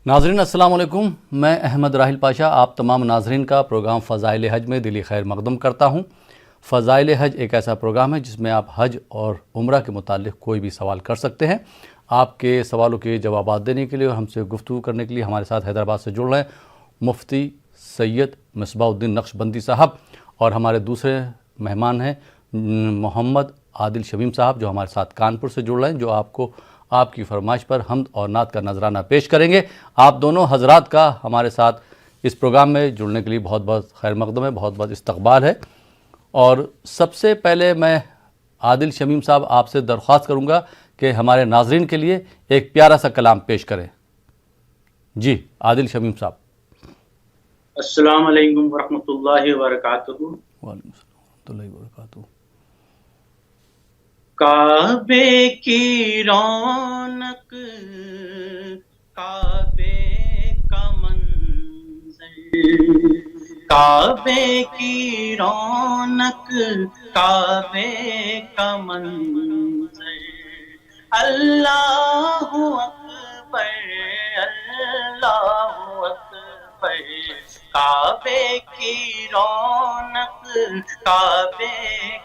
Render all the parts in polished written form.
ناظرین السلام علیکم، میں احمد راحل پاشا آپ تمام ناظرین کا پروگرام فضائل حج میں دلی خیر مقدم کرتا ہوں۔ فضائل حج ایک ایسا پروگرام ہے جس میں آپ حج اور عمرہ کے متعلق کوئی بھی سوال کر سکتے ہیں۔ آپ کے سوالوں کے جوابات دینے کے لیے اور ہم سے گفتگو کرنے کے لیے ہمارے ساتھ حیدرآباد سے جڑ رہے ہیں مفتی سید مصباح الدین نقشبندی صاحب، اور ہمارے دوسرے مہمان ہیں محمد عادل شمیم صاحب جو ہمارے ساتھ کانپور سے جڑ رہے ہیں، جو آپ کو آپ کی فرمائش پر حمد اور نعت کا نذرانہ پیش کریں گے۔ آپ دونوں حضرات کا ہمارے ساتھ اس پروگرام میں جڑنے کے لیے بہت بہت خیر مقدم ہے، بہت بہت استقبال ہے۔ اور سب سے پہلے میں عادل شمیم صاحب آپ سے درخواست کروں گا کہ ہمارے ناظرین کے لیے ایک پیارا سا کلام پیش کریں۔ جی عادل شمیم صاحب۔ السلام علیکم ورحمۃ اللہ وبرکاتہ۔ وعلیکم السلام ورحمۃ اللہ وبرکاتہ۔ کعبے کی رونق، کعبے کا منظر، کعبے کی رونق، کعبے کا منظر، اللہ اکبر اللہ اکبر، کعبے کی رونق، کعبے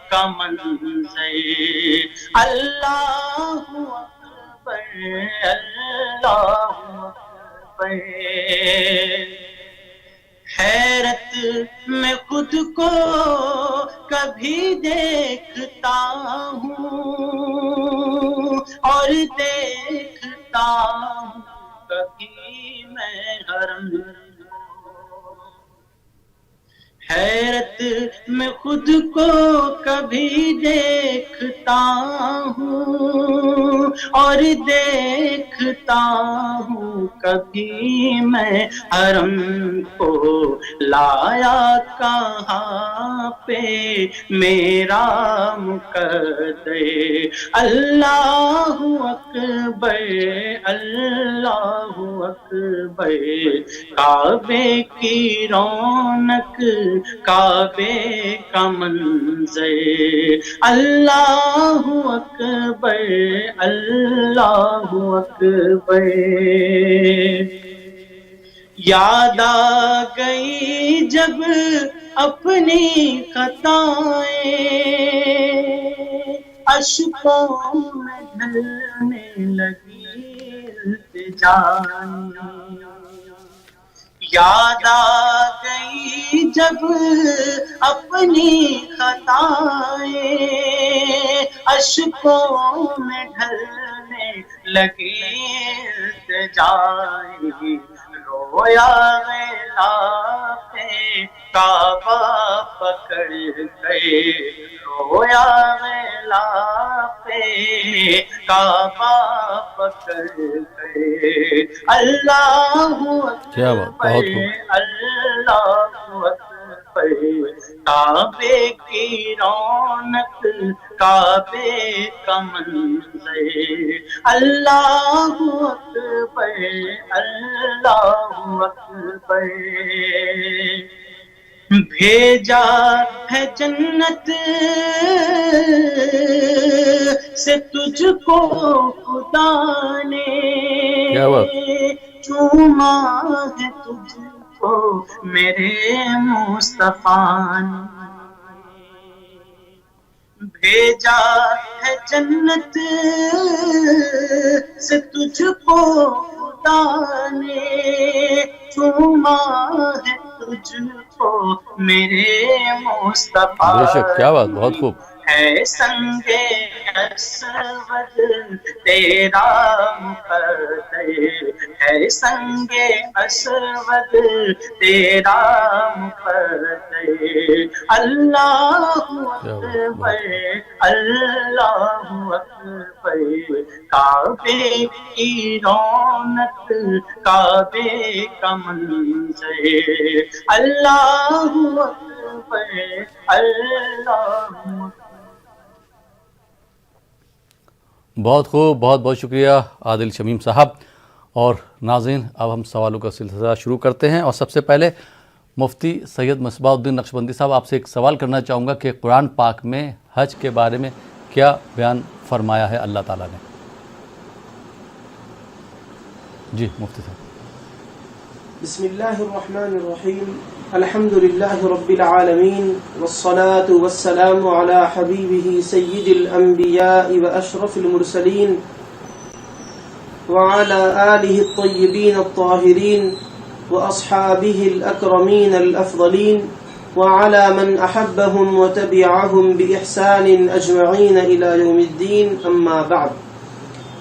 کا منظر، اللہ اکبر اللہ اکبر۔ حیرت میں خود کو کبھی دیکھتا ہوں اور دیکھتا ہوں کبھی میں حرم، حیرت میں خود کو کبھی دیکھتا ہوں اور دیکھتا ہوں کبھی میں حرم کو، لایا کہاں پہ میرا مقدر، اللہ اکبر اللہ اکبر، کعبے کی رونق، کعبے کا منظر، اللہ اکبر اللہ اکبر۔ یاد آ گئی جب اپنی خطائیں، اشکوں میں ڈھلنے لگی التجائیں، یاد آ گئی جب اپنی خطائیں، اشکوں میں ڈھلنے لگی التجائیں، رویا غیلا پہ کعبہ پکڑ گئے، رویا غیلا پہ کعبہ پکڑ گئے، اللہ کیا بات، بہت خوب۔ اللہ اکبر، کعبے کی رونق، کعبے کا منظر، اللہ اکبر اللہ اکبر۔ بھیجا ہے جنت سے تجھ کو خدا نے، کیا بات، چوما ہے تجھ کو میرے مصطفیٰ نے، بھیجا ہے جنت سے تجھ کو خدا نے، چوما ہے تجھ کو میرے مصطفیٰ بے شک، کیا بات، بہت خوب۔ ہے سنگ اسود تیرا مقدر، ہے سنگ اسود تیرا مقدر، اللہ اکبر اللہ اکبر، کعبے کی رونق، کعبے کا منظر، اللہ اکبر اللہ اکبر۔ بہت خوب، بہت بہت شکریہ عادل شمیم صاحب۔ اور ناظرین اب ہم سوالوں کا سلسلہ شروع کرتے ہیں، اور سب سے پہلے مفتی سید مصباح الدین نقشبندی صاحب آپ سے ایک سوال کرنا چاہوں گا کہ قرآن پاک میں حج کے بارے میں کیا بیان فرمایا ہے اللہ تعالیٰ نے؟ جی مفتی صاحب۔ بسم اللہ الرحمن الرحیم الحمد للہ رب العالمین والصلاة والسلام علی حبیبہ سید الانبیاء واشرف المرسلین وعلى آلہ الطیبین الطاہرین واصحابہ الاکرمین الافضلین وعلى من احبهم وتبعهم بإحسان اجمعین الى یوم الدین اما بعد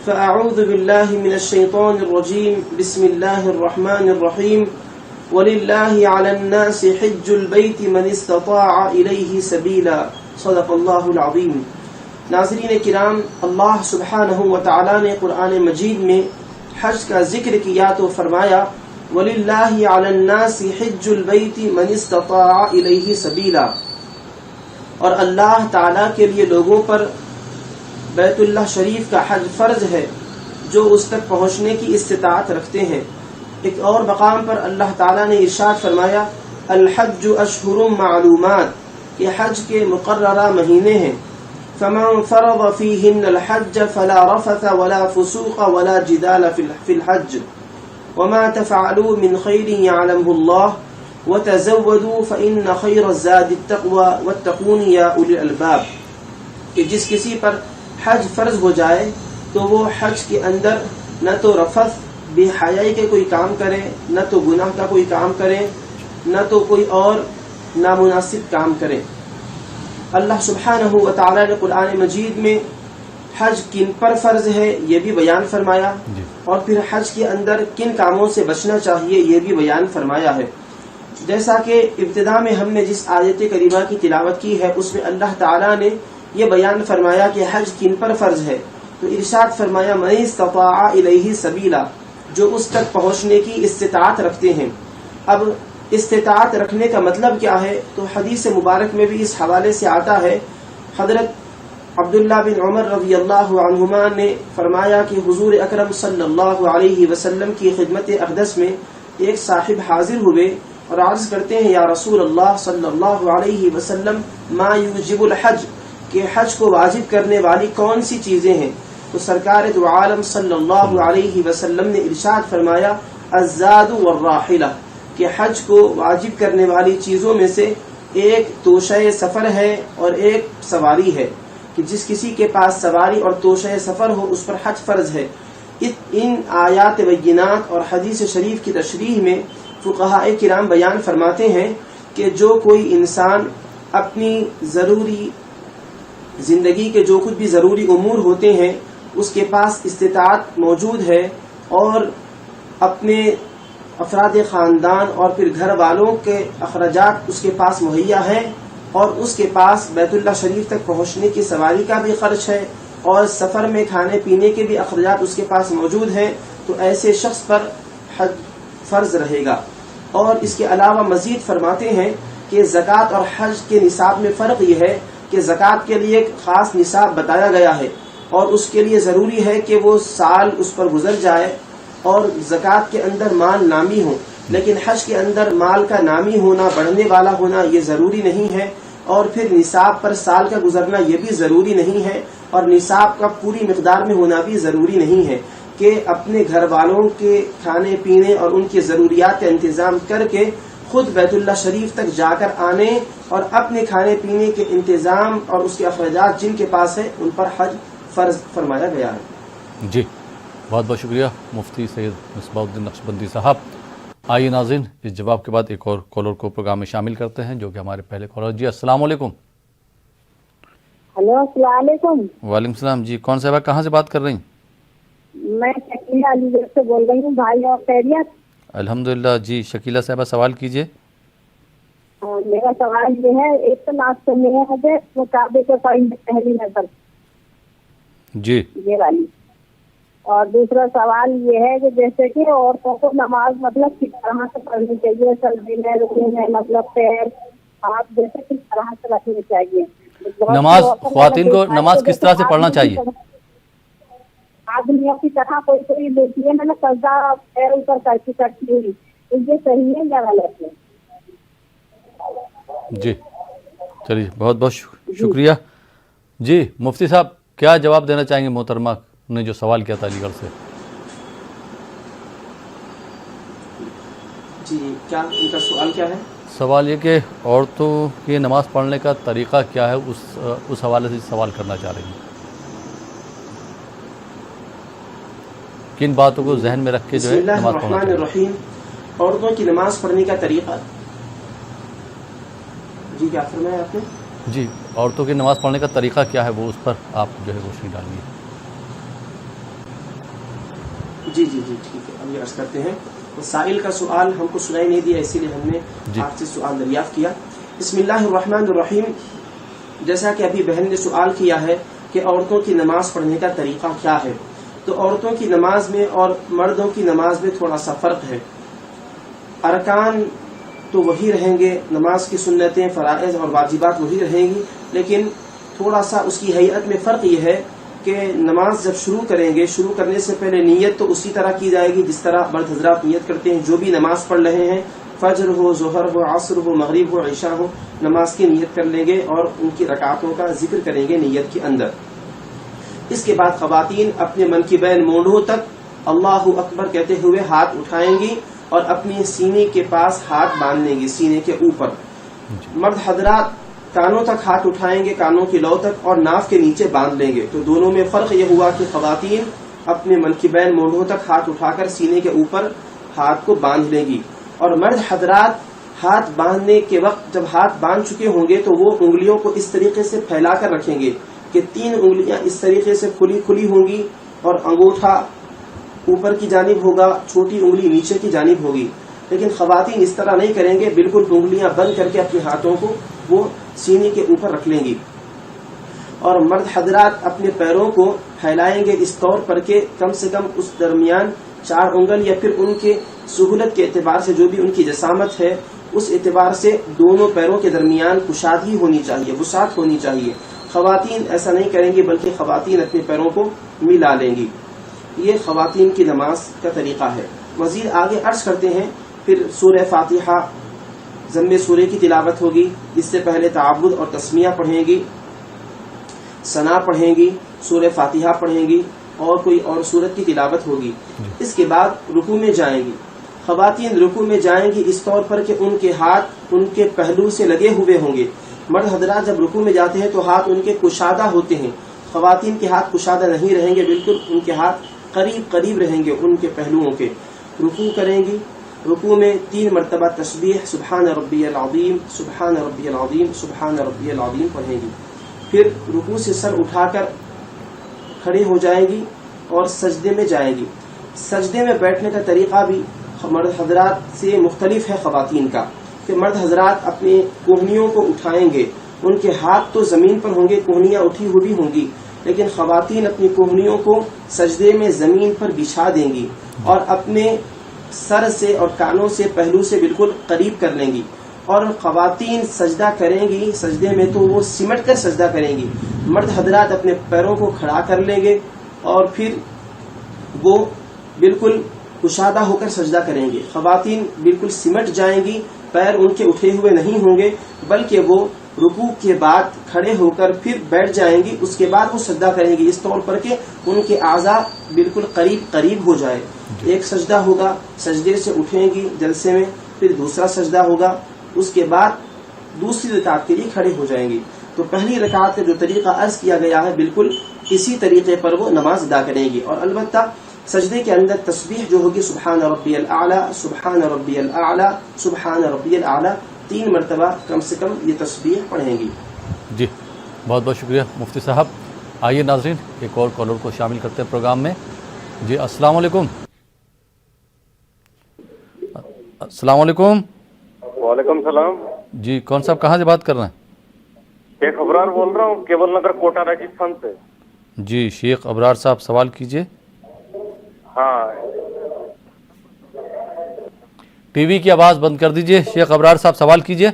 فأعوذ بالله من الشيطان الرجيم بسم الله الرحمن الرحيم ولله على الناس حج البيت من استطاع إليه سبيلا صدق الله العظيم. ناظرین کرام، اللہ سبحانہ وتعالی نے قرآن مجید میں حج کا ذکر کیا تو فرمایا وَلِلَّهِ عَلَى النَّاسِ حِجُّ الْبَيْتِ مَنِ اسْتَطَاعَ إِلَيْهِ سَبِيلًا، اور اللہ تعالیٰ کے لیے لوگوں پر بیت اللہ شریف کا حج فرض ہے جو اس تک پہنچنے کی استطاعت رکھتے ہیں. ایک اور مقام پر اللہ تعالیٰ نے ارشاد فرمایا الحج اشہر معلومات، کہ حج کے مقررہ مہینے ہیں. فمن فرض فیہن الحج فلا رفث ولا فسوق ولا جدال فی الحج وما تفعلوا من خیر یعلمہ اللہ وتزودوا فإن خیر الزاد التقوی واتقون یا اولی الالباب، کہ جس کسی پر حج فرض ہو جائے تو وہ حج کے اندر نہ تو رفث بے حیائی کے کوئی کام کرے، نہ تو گناہ کا کوئی کام کرے، نہ تو کوئی اور نامناسب کام کرے. اللہ سبحانہ و تعالی نے قرآن مجید میں حج کن پر فرض ہے یہ بھی بیان فرمایا، اور پھر حج کے اندر کن کاموں سے بچنا چاہیے یہ بھی بیان فرمایا ہے. جیسا کہ ابتدا میں ہم نے جس آیت کریمہ کی تلاوت کی ہے اس میں اللہ تعالی نے یہ بیان فرمایا کہ حج کن پر فرض ہے، تو ارشاد فرمایا من استطاع الیہ سبیلا، جو اس تک پہنچنے کی استطاعت رکھتے ہیں. اب استطاعت رکھنے کا مطلب کیا ہے؟ تو حدیث مبارک میں بھی اس حوالے سے آتا ہے. حضرت عبداللہ بن عمر رضی اللہ عنہما نے فرمایا کہ حضور اکرم صلی اللہ علیہ وسلم کی خدمت اقدس میں ایک صاحب حاضر ہوئے اور عرض کرتے ہیں یا رسول اللہ صلی اللہ علیہ وسلم ما یوجب الحج، کہ حج کو واجب کرنے والی کون سی چیزیں ہیں؟ تو سرکار دو عالم صلی اللہ علیہ وسلم نے ارشاد فرمایا الزاد والراحلہ، کہ حج کو واجب کرنے والی چیزوں میں سے ایک توشہ سفر ہے اور ایک سواری ہے، کہ جس کسی کے پاس سواری اور توشہ سفر ہو اس پر حج فرض ہے. ان آیات بینات اور حدیث شریف کی تشریح میں فقہاء کرام بیان فرماتے ہیں کہ جو کوئی انسان اپنی ضروری زندگی کے جو کچھ بھی ضروری امور ہوتے ہیں اس کے پاس استطاعت موجود ہے اور اپنے افراد خاندان اور پھر گھر والوں کے اخراجات اس کے پاس مہیا ہیں اور اس کے پاس بیت اللہ شریف تک پہنچنے کی سواری کا بھی خرچ ہے اور سفر میں کھانے پینے کے بھی اخراجات اس کے پاس موجود ہیں، تو ایسے شخص پر حج فرض رہے گا. اور اس کے علاوہ مزید فرماتے ہیں کہ زکوٰۃ اور حج کے نصاب میں فرق یہ ہے کہ زکوٰۃ کے لیے ایک خاص نصاب بتایا گیا ہے اور اس کے لیے ضروری ہے کہ وہ سال اس پر گزر جائے اور زکوٰۃ کے اندر مال نامی ہو، لیکن حج کے اندر مال کا نامی ہونا، بڑھنے والا ہونا یہ ضروری نہیں ہے، اور پھر نصاب پر سال کا گزرنا یہ بھی ضروری نہیں ہے، اور نصاب کا پوری مقدار میں ہونا بھی ضروری نہیں ہے کہ اپنے گھر والوں کے کھانے پینے اور ان کی ضروریات کا انتظام کر کے خود بیت اللہ شریف تک جا کر آنے اور اپنے کھانے پینے کے انتظام اور اس کے اخراجات جن کے پاس ہے ان پر حج فرض فرمایا گیا ہے. جی بہت بہت شکریہ مفتی سید مصباح الدین نقشبندی صاحب. آئیے ناظرین اس جواب کے بعد ایک اور کالر کو پروگرام میں شامل کرتے ہیں جو کہ ہمارے پہلے کالر. جی السلام علیکم. ہلو السلام علیکم. وعلیکم السلام. جی کون صاحبہ کہاں سے بات کر رہی ہیں؟ میں شکیلہ علی گڑھ سے بول رہی ہوں. بھائی اور خیریت؟ الحمدللہ. جی شکیلہ صاحبہ سوال کیجیے. میرا سوال یہ ہے، ایک تو ناز سننے ہے وہ کعبے کے قریب پہلی نظر جی یہ والی، اور دوسرا سوال یہ ہے کہ جیسے کہ عورتوں کو نماز مطلب کس طرح سے پڑھنی چاہیے، سجدے میں رکوع میں مطلب پیر ہاتھ جیسے کس طرح سے رکھنی چاہیے؟ نماز خواتین کو نماز کس طرح سے پڑھنا چاہیے؟ آدمیوں کی طرح کوئی دیکھی ہے میں نے سجدہ پیر اوپر کرتی ہوئی، یہ صحیح ہے یا غلط ہے؟ جی چلیے بہت بہت شکریہ. جی مفتی صاحب کیا جواب دینا چاہیں گے محترمہ نے جو سوال کیا تھا علی گڑھ سے؟ جی کیا ان کا سوال کیا ہے؟ سوال یہ کہ عورتوں کی نماز پڑھنے کا طریقہ کیا ہے، اس حوالے سے سوال کرنا چاہ رہی ہیں، کن باتوں کو ذہن میں رکھ کے جو بسم ہے اللہ نماز پڑھنا الرحمن چاہیے؟ الرحیم. عورتوں کی نماز پڑھنے کا طریقہ. جی کیا فرمایا آپ نے؟ جی عورتوں کی نماز پڑھنے کا طریقہ کیا ہے، وہ اس پر آپ جو ہے روشنی ڈالیے. جی ٹھیک ہے، اب یہ عرض کرتے ہیں. سائل کا سوال ہم کو سنائی نہیں دیا، اسی لیے ہم نے آپ سے سوال دریافت کیا. بسم اللہ الرحمن الرحیم. جیسا کہ ابھی بہن نے سوال کیا ہے کہ عورتوں کی نماز پڑھنے کا طریقہ کیا ہے، تو عورتوں کی نماز میں اور مردوں کی نماز میں تھوڑا سا فرق ہے. ارکان تو وہی رہیں گے، نماز کی سنتیں، فرائض اور واجبات وہی رہیں گی، لیکن تھوڑا سا اس کی ہیئت میں فرق یہ ہے کہ نماز جب شروع کریں گے، شروع کرنے سے پہلے نیت تو اسی طرح کی جائے گی جس طرح مرد حضرات نیت کرتے ہیں. جو بھی نماز پڑھ رہے ہیں، فجر ہو، ظہر ہو، عصر ہو، مغرب ہو، عشاء ہو، نماز کی نیت کر لیں گے اور ان کی رکعتوں کا ذکر کریں گے نیت کے اندر. اس کے بعد خواتین اپنے منکبین مونڈھوں تک اللہ اکبر کہتے ہوئے ہاتھ اٹھائیں گی اور اپنی سینے کے پاس ہاتھ باندھ لیں گی، سینے کے اوپر. مرد حضرات کانوں تک ہاتھ اٹھائیں گے، کانوں کی لو تک، اور ناف کے نیچے باندھ لیں گے. تو دونوں میں فرق یہ ہوا کہ خواتین اپنے منکبین مونڈھوں تک ہاتھ اٹھا کر سینے کے اوپر ہاتھ کو باندھ لیں گی، اور مرد حضرات ہاتھ باندھنے کے وقت جب ہاتھ باندھ چکے ہوں گے تو وہ انگلیوں کو اس طریقے سے پھیلا کر رکھیں گے کہ 3 انگلیاں اس طریقے سے کھلی ہوں گی اور انگوٹھا اوپر کی جانب ہوگا، چھوٹی انگلی نیچے کی جانب ہوگی. لیکن خواتین اس طرح نہیں کریں گے، بالکل انگلیاں بند کر کے اپنے ہاتھوں کو وہ سینے کے اوپر رکھ لیں گی. اور مرد حضرات اپنے پیروں کو پھیلائیں گے اس طور پر کہ کم سے کم اس درمیان 4 انگل، یا پھر ان کے سہولت کے اعتبار سے جو بھی ان کی جسامت ہے اس اعتبار سے دونوں پیروں کے درمیان کشادگی ہونی چاہیے، وسعت ہونی چاہیے. خواتین ایسا نہیں کریں گی، بلکہ خواتین اپنے پیروں کو ملا لیں گی. یہ خواتین کی نماز کا طریقہ ہے. مزید آگے عرض کرتے ہیں. پھر سورہ فاتحہ ضم سورہ کی تلاوت ہوگی، اس سے پہلے تعبد اور تسمیہ پڑھیں گی، ثنا پڑھیں گی، سورہ فاتحہ پڑھیں گی، اور کوئی اور سورت کی تلاوت ہوگی. اس کے بعد رکوع میں جائیں گی. خواتین رکوع میں جائیں گی اس طور پر کہ ان کے ہاتھ ان کے پہلو سے لگے ہوئے ہوں گے. مرد حضرات جب رکوع میں جاتے ہیں تو ہاتھ ان کے کشادہ ہوتے ہیں، خواتین کے ہاتھ کشادہ نہیں رہیں گے، بالکل ان کے ہاتھ قریب رہیں گے ان کے پہلوؤں کے. رکوع کریں گی. رکوع میں 3 مرتبہ تسبیح سبحان ربی العظیم، سبحان ربی العظیم، سبحان ربی العظیم پڑھیں گی. پھر رکوع سے سر اٹھا کر کھڑے ہو جائیں گی اور سجدے میں جائیں گی. سجدے میں بیٹھنے کا طریقہ بھی مرد حضرات سے مختلف ہے خواتین کا، کہ مرد حضرات اپنے کوہنیوں کو اٹھائیں گے، ان کے ہاتھ تو زمین پر ہوں گے، کوہنیاں اٹھی ہوئی ہوں گی، لیکن خواتین اپنی کوہنیوں کو سجدے میں زمین پر بچھا دیں گی اور اپنے سر سے اور کانوں سے پہلو سے بالکل قریب کر لیں گی. اور خواتین سجدہ کریں گی، سجدے میں تو وہ سمٹ کر سجدہ کریں گی. مرد حضرات اپنے پیروں کو کھڑا کر لیں گے اور پھر وہ بالکل کشادہ ہو کر سجدہ کریں گے. خواتین بالکل سمٹ جائیں گی، پیر ان کے اٹھے ہوئے نہیں ہوں گے، بلکہ وہ رکوع کے بعد کھڑے ہو کر پھر بیٹھ جائیں گی. اس کے بعد وہ سجدہ کریں گی اس طور پر کہ ان کے اعضاء بالکل قریب ہو جائے. ایک سجدہ ہوگا، سجدے سے اٹھیں گی جلسے میں، پھر دوسرا سجدہ ہوگا، اس کے بعد دوسری رکعت کے لیے کھڑے ہو جائیں گی. تو پہلی رکعت کا جو طریقہ عرض کیا گیا ہے بالکل اسی طریقے پر وہ نماز ادا کریں گی. اور البتہ سجدے کے اندر تسبیح جو ہوگی سبحان ربی الاعلی، سبحان ربی الاعلی، سبحان ربی الاعلی 3 مرتبہ کم سے کم یہ تسبیح پڑھیں گی. جی بہت بہت شکریہ مفتی صاحب. آئیے ناظرین ایک اور کالر کو شامل کرتے ہیں پروگرام میں. جی السلام علیکم. السلام علیکم. وعلیکم السلام. جی کون صاحب کہاں سے بات کر رہے ہیں؟ شیخ ابرار بول رہا ہوں، کیبل نگر کوٹا راجستھان سے. جی شیخ ابرار صاحب سوال کیجئے. ہاں ٹی وی کی آواز بند کر دیجئے. شیخ ابرار صاحب سوال کیجئے.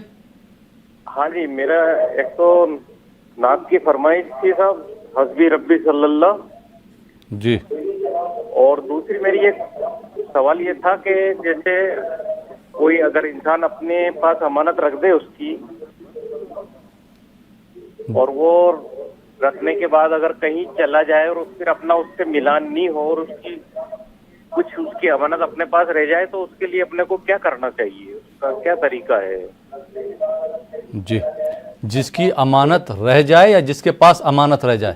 ہاں جی، میرا ایک تو نعت کی فرمائش تھی صاحب، حسبی ربی صلی اللہ. جی. اور دوسری میری ایک سوال یہ تھا کہ جیسے کوئی اگر انسان اپنے پاس امانت رکھ دے اس کی، اور وہ رکھنے کے بعد اگر کہیں چلا جائے اور پھر اپنا اس سے ملان نہیں ہو اور اس کی کچھ اس کی امانت اپنے پاس رہ جائے تو اس کے لیے اپنے کو کیا کرنا چاہیے, اس کا کیا طریقہ ہے؟ جی, جس کی امانت رہ جائے یا جس کے پاس امانت رہ جائے؟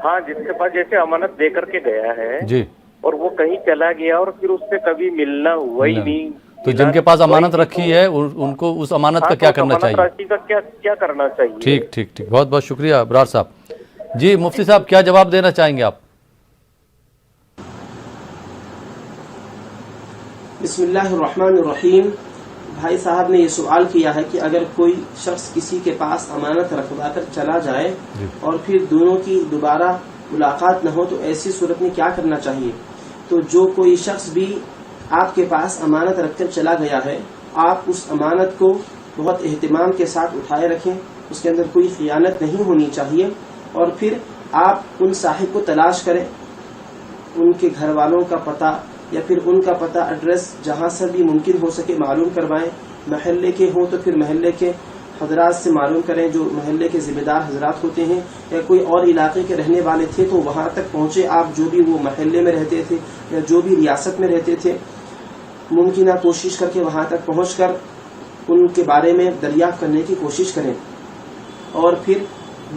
ہاں, جس کے پاس جیسے امانت دے کر کے گیا ہے جی, اور وہ کہیں چلا گیا اور پھر اس سے کبھی ملنا ہوا ہی نہیں, تو جن کے پاس امانت رکھی ہے ان کو اس امانت کا کیا کرنا چاہیے؟ امانت رکھی کا کیا کرنا چاہیے؟ ٹھیک ٹھیک ٹھیک, بہت بہت شکریہ ابرار صاحب. جی مفتی صاحب, کیا جواب دینا چاہیں گے آپ؟ بسم اللہ الرحمن الرحیم. بھائی صاحب نے یہ سوال کیا ہے کہ اگر کوئی شخص کسی کے پاس امانت رکھوا کر چلا جائے اور پھر دونوں کی دوبارہ ملاقات نہ ہو تو ایسی صورت میں کیا کرنا چاہیے؟ تو جو کوئی شخص بھی آپ کے پاس امانت رکھ کر چلا گیا ہے, آپ اس امانت کو بہت اہتمام کے ساتھ اٹھائے رکھیں, اس کے اندر کوئی خیانت نہیں ہونی چاہیے, اور پھر آپ ان صاحب کو تلاش کریں, ان کے گھر والوں کا پتہ یا پھر ان کا پتہ ایڈریس جہاں سے بھی ممکن ہو سکے معلوم کروائیں. محلے کے ہوں تو پھر محلے کے حضرات سے معلوم کریں, جو محلے کے ذمہ دار حضرات ہوتے ہیں, یا کوئی اور علاقے کے رہنے والے تھے تو وہاں تک پہنچے آپ, جو بھی وہ محلے میں رہتے تھے یا جو بھی ریاست میں رہتے تھے, ممکنہ کوشش کر کے وہاں تک پہنچ کر ان کے بارے میں دریافت کرنے کی کوشش کریں, اور پھر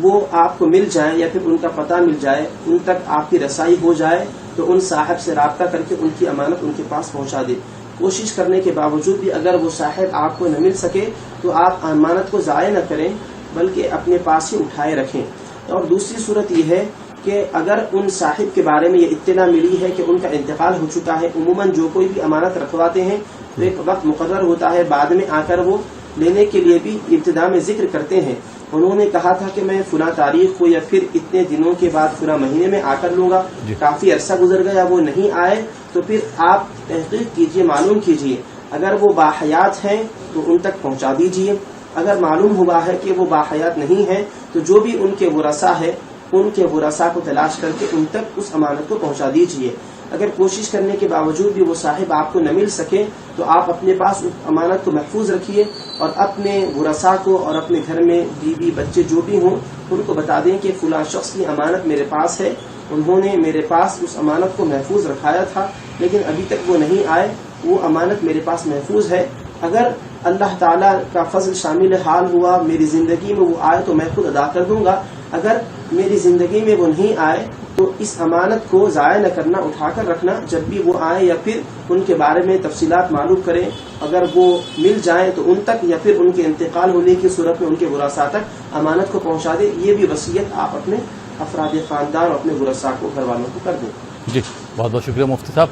وہ آپ کو مل جائیں یا پھر ان کا پتہ مل جائے, ان تک آپ کی رسائی ہو جائے تو ان صاحب سے رابطہ کر کے ان کی امانت ان کے پاس پہنچا دیں. کوشش کرنے کے باوجود بھی اگر وہ صاحب آپ کو نہ مل سکے تو آپ امانت کو ضائع نہ کریں بلکہ اپنے پاس ہی اٹھائے رکھیں. اور دوسری صورت یہ ہے کہ اگر ان صاحب کے بارے میں یہ اطلاع ملی ہے کہ ان کا انتقال ہو چکا ہے, عموماً جو کوئی بھی امانت رکھواتے ہیں تو ایک وقت مقرر ہوتا ہے, بعد میں آ کر وہ لینے کے لیے بھی ابتدا میں ذکر کرتے ہیں. انہوں نے کہا تھا کہ میں فلاں تاریخ کو یا پھر اتنے دنوں کے بعد فلاں مہینے میں آ کر لوں گا, کافی عرصہ گزر گیا وہ نہیں آئے, تو پھر آپ تحقیق کیجئے, معلوم کیجئے, اگر وہ باحیات ہیں تو ان تک پہنچا دیجئے, اگر معلوم ہوا ہے کہ وہ باحیات نہیں ہیں تو جو بھی ان کے ورثاء ہے ان کے ورثاء کو تلاش کر کے ان تک اس امانت کو پہنچا دیجئے. اگر کوشش کرنے کے باوجود بھی وہ صاحب آپ کو نہ مل سکے تو آپ اپنے پاس اس امانت کو محفوظ رکھیے, اور اپنے ورثاء کو اور اپنے گھر میں بیوی بچے جو بھی ہوں ان کو بتا دیں کہ فلاں شخص کی امانت میرے پاس ہے, انہوں نے میرے پاس اس امانت کو محفوظ رکھایا تھا لیکن ابھی تک وہ نہیں آئے, وہ امانت میرے پاس محفوظ ہے, اگر اللہ تعالیٰ کا فضل شامل حال ہوا میری زندگی میں وہ آئے تو میں خود ادا کر دوں گا, اگر میری زندگی میں وہ نہیں آئے تو اس امانت کو ضائع نہ کرنا, اٹھا کر رکھنا, جب بھی وہ آئیں یا پھر ان کے بارے میں تفصیلات معلوم کریں, اگر وہ مل جائیں تو ان تک یا پھر ان کے انتقال ہونے کی صورت میں ان کے ورثاء تک امانت کو پہنچا دیں. یہ بھی وصیت آپ اپنے افراد خاندان اور اپنے ورثاء کو, گھر والوں کو کر دیں. جی بہت بہت شکریہ مفتی صاحب.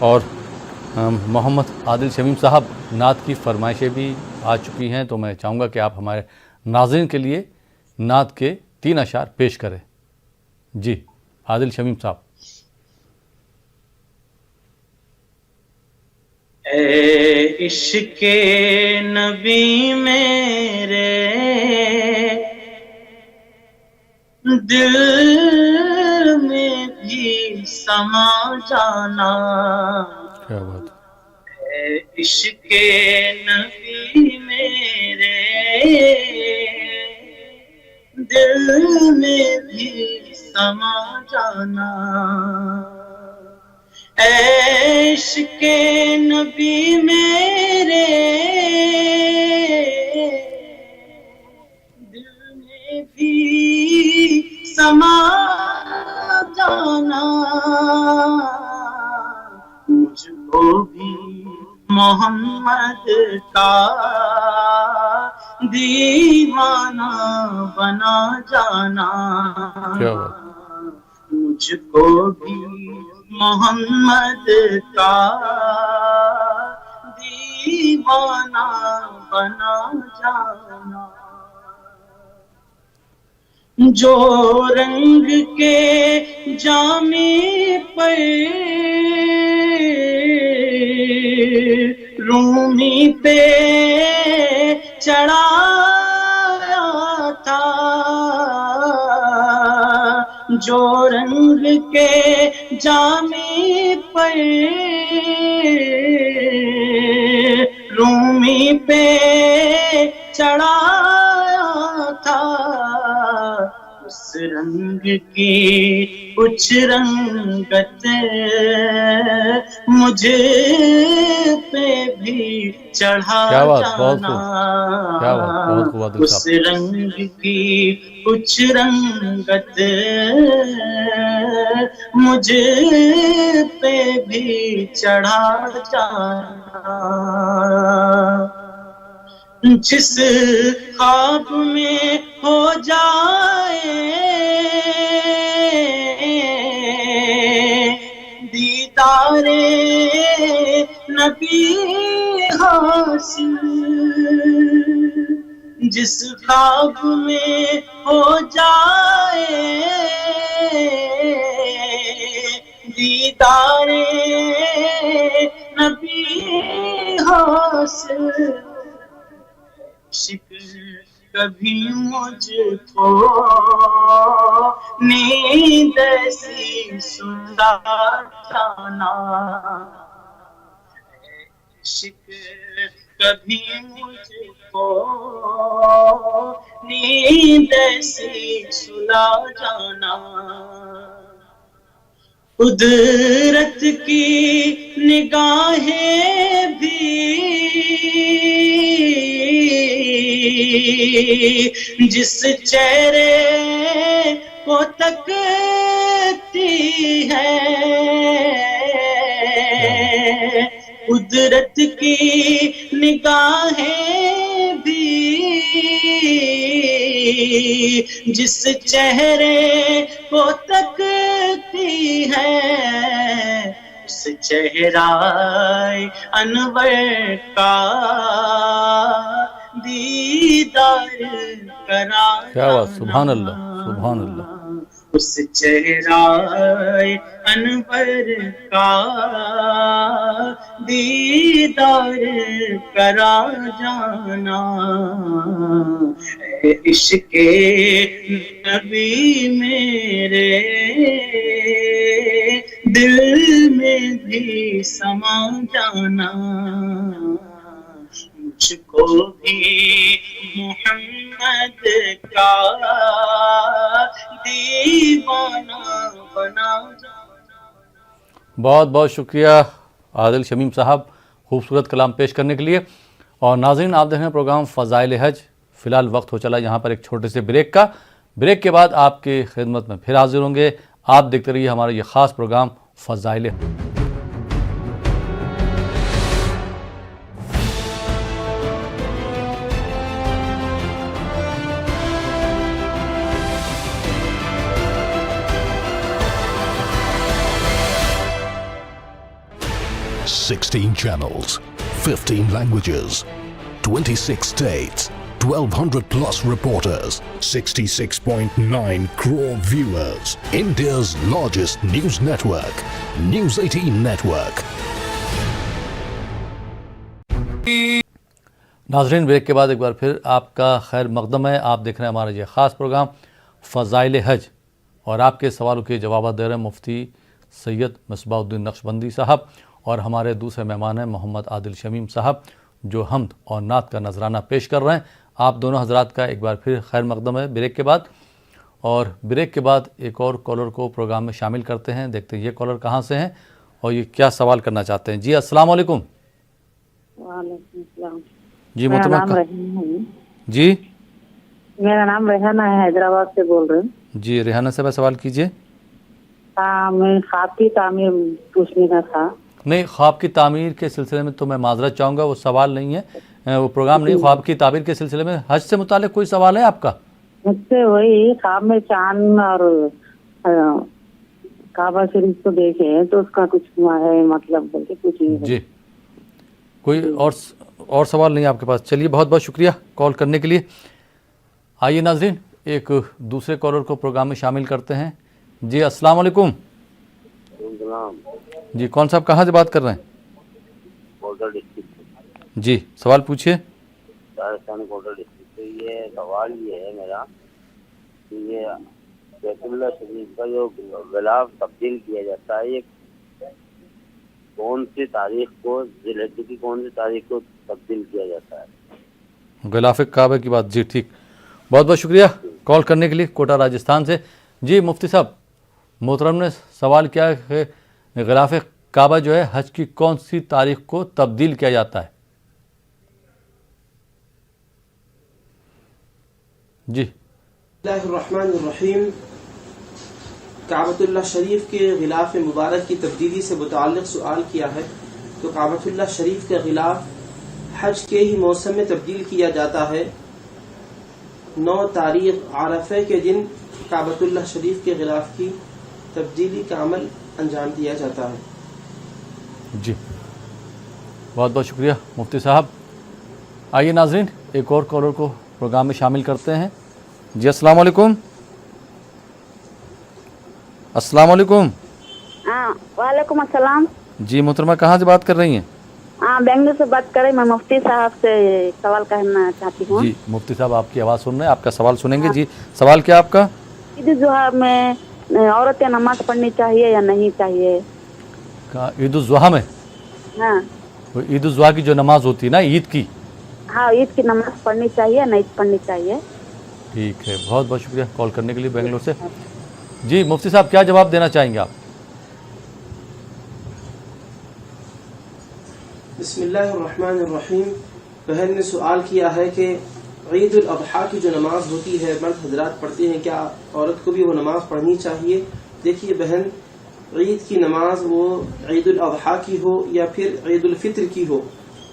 اور محمد عادل شمیم صاحب, نعت کی فرمائشیں بھی آ چکی ہیں تو میں چاہوں گا کہ آپ ہمارے ناظرین کے لیے نعت کے 3 اشعار پیش کریں. جی عادل شمیم صاحب. اے عشق نبی میرے دل میں بھی سما جانا, کیا بات, اے عشق نبی میرے دل میں بھی سما جانا, اے عشق نبی میرے دل میں بھی سما جانا, مجھ کو بھی محمد کا دیوانہ بنا جانا, کیا بات, مجھ کو بھی محمد کا دیوانہ بنا جانا. جو رنگ کے جامے پر رومی پہ چڑھایا تھا, جو رنگ کے جامے پر رومی پہ چڑھایا تھا, اس رنگ کی کچھ رنگت مجھے پہ بھی چڑھا کیا بات، بہت جانا، خوب، کیا بات، بہت خوب عادل اس صاحب۔ رنگ کی کچھ رنگت مجھے پہ بھی چڑھا جانا، جس خواب میں ہو جائے دیدار نبی حاصل، جس خواب میں ہو جائے دیدار نبی حاصل، عشق کبھی مجھ کو نیند ایسی سلا جانا، عشق کبھی مجھ کو نیند ایسی سلا جانا، قدرت کی نگاہیں بھی جس چہرے کو تکتی ہے، قدرت کی نگاہیں بھی جس چہرے کو تکتی ہے، اس چہرہ انور کا دیدار کرا کیا بات، سبحان اللہ، سبحان اللہ۔ اس چہرہ انور کا دیدار کرا جانا، اے عشق نبی میرے دل میں بھی سما جانا، مجھ کو بھی محمد کا دیوانہ بنا جانا۔ بہت بہت شکریہ عادل شمیم صاحب خوبصورت کلام پیش کرنے کے لیے۔ اور ناظرین، آپ دیکھ رہے ہیں پروگرام فضائل حج۔ فی الحال وقت ہو چلا یہاں پر ایک چھوٹے سے بریک کا۔ بریک کے بعد آپ کی خدمت میں پھر حاضر ہوں گے۔ آپ دیکھتے رہیے ہمارا یہ خاص پروگرام فضائل حج۔ Sixteen channels, 15 languages, 26 states, 1,200 plus reporters, 66.9 crore viewers. India's largest news network, News 18 Network. ناظرین، بریک کے بعد ایک بار پھر آپ کا خیر مقدم ہے۔ آپ دیکھ رہے ہیں ہمارا یہ خاص پروگرام فضائل حج، اور آپ کے سوالوں کے جوابات دے رہے ہیں مفتی سید مصباح الدین نقشبندی صاحب، اور ہمارے دوسرے مہمان ہیں محمد عادل شمیم صاحب، جو حمد اور نعت کا نذرانہ پیش کر رہے ہیں۔ آپ دونوں حضرات کا ایک بار پھر خیر مقدم ہے بریک کے بعد۔ اور بریک کے بعد ایک اور کالر کو پروگرام میں شامل کرتے ہیں۔ دیکھتے ہیں یہ کالر کہاں سے ہیں اور یہ کیا سوال کرنا چاہتے ہیں۔ جی السلام علیکم۔ وعلیکم السلام۔ جی میرا محترمہ نام ریحانہ ہے۔ جی میرا نام ریحانہ ہے، حیدرآباد سے بول رہے ہیں۔ جی ریحانہ صاحبہ سوال کیجئے۔ میں خواب کی تعمیر پوچھنے کا تھا۔ نہیں، خواب کی تعمیر کے سلسلے میں تو میں معذرت چاہوں گا، وہ سوال نہیں ہے، وہ پروگرام نہیں۔ خواب کی تعبیر کے سلسلے میں حج سے متعلق کوئی سوال ہے آپ کا؟ مجھ سے وہی خواب میں چاند اور کعبہ شریف کو دیکھے تو اس کا کچھ ہے مطلب بول کے پوچھیے۔ جی کوئی اور سوال نہیں آپ کے پاس؟ چلیے بہت بہت شکریہ کال کرنے کے لیے۔ آئیے ناظرین ایک دوسرے کالر کو پروگرام میں شامل کرتے ہیں۔ جی السلام علیکم۔ جی کون صاحب کہاں سے بات کر رہے ہیں؟ کوٹا ڈسٹرکٹ جی سوال پوچھیے۔ راجستھان کوٹا ڈسٹرکٹ سے یہ سوال یہ ہے میرا کہ یہ بیت اللہ شریف کا جو غلاف تبدیل کیا جاتا ہے، یہ کون سی تاریخ کو، ذی الحجہ کی کون سی تاریخ کو تبدیل کیا جاتا ہے؟ غلاف کعبہ کی بات، جی ٹھیک، بہت بہت شکریہ کال کرنے کے لیے کوٹا راجستھان سے۔ جی مفتی صاحب، محترم نے سوال کیا کہ غلاف کعبہ جو ہے حج کی کون سی تاریخ کو تبدیل کیا جاتا ہے؟ جی بسم اللہ الرحمن الرحیم. کعبۃ اللہ شریف کے غلاف مبارک کی تبدیلی سے متعلق سوال کیا ہے. تو کعبۃ اللہ شریف کا غلاف حج کے ہی موسم میں تبدیل کیا جاتا ہے. 9 تاریخ عرفہ کے دن کعبۃ اللہ شریف کے غلاف کی تبدیلی کا عمل انجام دیا جاتا ہے. جی بہت بہت شکریہ مفتی صاحب. آئیے ناظرین ایک اور کالر کو پروگرام میں شامل کرتے ہیں. جی السلام علیکم. السلام علیکم. وعلیکم السلام. جی محترمہ کہاں سے بات کر رہی ہیں؟ بنگلور سے بات کر رہی. میں مفتی صاحب سے سوال کرنا چاہتی ہوں. جی مفتی صاحب آپ کی آواز سن رہے ہیں, آپ کا سوال سنیں گے. جی سوال کیا آپ کا؟ عید الاضحیٰ میں عورتیں نماز پڑھنی چاہیے یا نہیں چاہیے؟ عید الاضحیٰ میں؟ ہاں عید الاضحیٰ کی جو نماز ہوتی ہے نا عید کی, ہاں عید کی نماز پڑھنی چاہیے یا نہیں پڑھنی چاہیے؟ ٹھیک ہے, بہت بہت شکریہ کال کرنے کے لیے بنگلور سے. جی مفتی صاحب کیا جواب دینا چاہیں گے آپ؟ بسم اللہ الرحمن الرحیم. بہن نے سوال کیا ہے کہ عید الاضحیٰ کی جو نماز ہوتی ہے مرد حضرات پڑھتے ہیں, کیا عورت کو بھی وہ نماز پڑھنی چاہیے؟ دیکھیے بہن, عید کی نماز وہ عید الاضحیٰ کی ہو یا پھر عید الفطر کی ہو,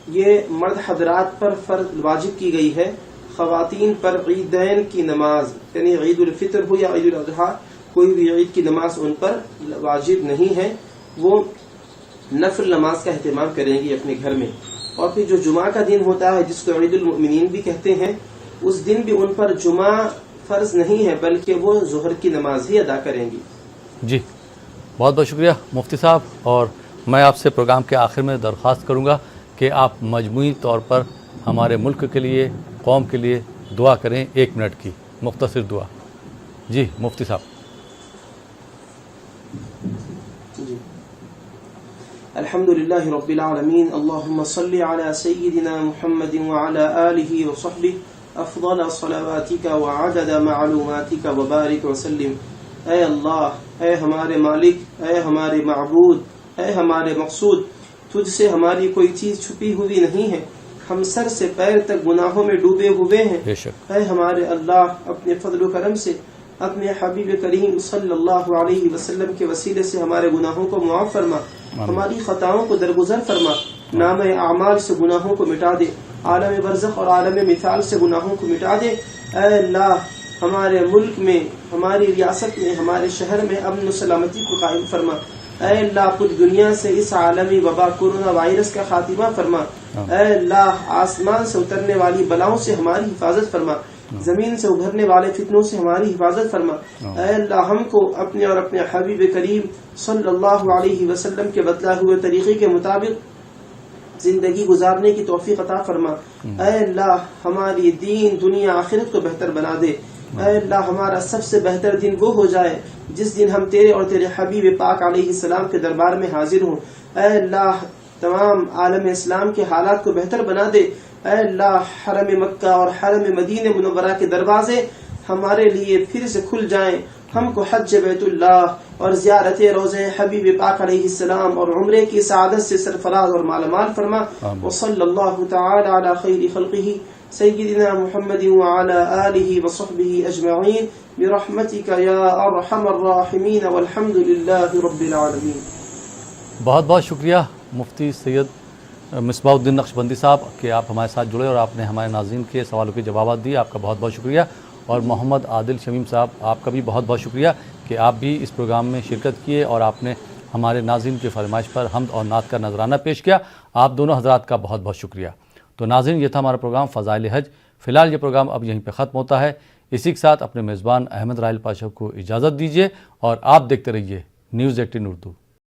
یہ مرد حضرات پر فرض واجب کی گئی ہے. خواتین پر عیدین کی نماز یعنی عید الفطر ہو یا عید الاضحیٰ کوئی بھی عید کی نماز ان پر واجب نہیں ہے. وہ نفل نماز کا اہتمام کریں گی اپنے گھر میں. اور پھر جو جمعہ کا دن ہوتا ہے جس کو عید المؤمنین بھی کہتے ہیں, اس دن بھی ان پر جمعہ فرض نہیں ہے بلکہ وہ ظہر کی نماز ہی ادا کریں گی. جی بہت بہت شکریہ مفتی صاحب. اور میں آپ سے پروگرام کے آخر میں درخواست کروں گا کہ آپ مجموعی طور پر ہمارے ملک کے لیے, قوم کے لیے دعا کریں, 1 منٹ کی مختصر دعا. جی مفتی صاحب. جی الحمد للہ رب العالمین. اللہم صلی علی سیدنا محمد وعلی آلہ وصحبہ افضل صلواتک وعدد معلوماتک وبارک وسلم. اے اللہ, اے ہمارے مالک, اے ہمارے معبود, اے ہمارے مقصود, تجھ سے ہماری کوئی چیز چھپی ہوئی نہیں ہے. ہم سر سے پیر تک گناہوں میں ڈوبے ہوئے ہیں. اے ہمارے اللہ, اپنے فضل و کرم سے اپنے حبیب کریم صلی اللہ علیہ وسلم کے وسیلے سے ہمارے گناہوں کو معاف فرما, ہماری خطاؤں کو درگزر فرما, نام اعمال سے گناہوں کو مٹا دے, عالم برزخ اور عالم مثال سے گناہوں کو مٹا دے. اے اللہ, ہمارے ملک میں, ہماری ریاست میں, ہمارے شہر میں امن و سلامتی کو قائم فرما. اے اللہ, پوری دنیا سے اس عالمی وبا کورونا وائرس کا خاتمہ فرما. اے اللہ, آسمان سے اترنے والی بلاؤں سے ہماری حفاظت فرما, زمین سے ابھرنے والے فتنوں سے ہماری حفاظت فرما. اے اللہ, ہم کو اپنے اور اپنے حبیب کریم صلی اللہ علیہ وسلم کے بتلائے ہوئے طریقے کے مطابق زندگی گزارنے کی توفیق عطا فرما. اے اللہ, ہماری دین دنیا آخرت کو بہتر بنا دے. اے اللہ, ہمارا سب سے بہتر دن وہ ہو جائے جس دن ہم تیرے اور تیرے حبیب پاک علیہ السلام کے دربار میں حاضر ہوں. اے اللہ, تمام عالم اسلام کے حالات کو بہتر بنا دے. اے اللہ, حرم مکہ اور حرم مدینہ منورہ کے دروازے ہمارے لیے پھر سے کھل جائیں. ہم کو حج بیت اللہ اور زیارت روضہ حبیب پاک علیہ السلام اور عمرے کی سعادت سے سرفراز اور مالا مال فرما. وصلی اللہ تعالی علی خیر خلقہ سیدنا محمد وعلى آلہ وصحبہ اجمعین برحمتک یا ارحم الراحمین والحمد للہ رب العالمین. بہت بہت شکریہ مفتی سید مصباح الدین نقشبندی صاحب کہ آپ ہمارے ساتھ جڑے اور آپ نے ہمارے ناظرین کے سوالوں کے جوابات دیے. آپ کا بہت بہت شکریہ. اور محمد عادل شمیم صاحب, آپ کا بھی بہت بہت شکریہ کہ آپ بھی اس پروگرام میں شرکت کیے اور آپ نے ہمارے ناظرین کی فرمائش پر حمد اور نعت کا نذرانہ پیش کیا. آپ دونوں حضرات کا بہت بہت شکریہ. تو ناظرین, یہ تھا ہمارا پروگرام فضائل حج. فی الحال یہ پروگرام اب یہیں پہ ختم ہوتا ہے. اسی کے ساتھ اپنے میزبان احمد راحیل پاشا کو اجازت دیجیے اور آپ دیکھتے رہیے نیوز 18 اردو.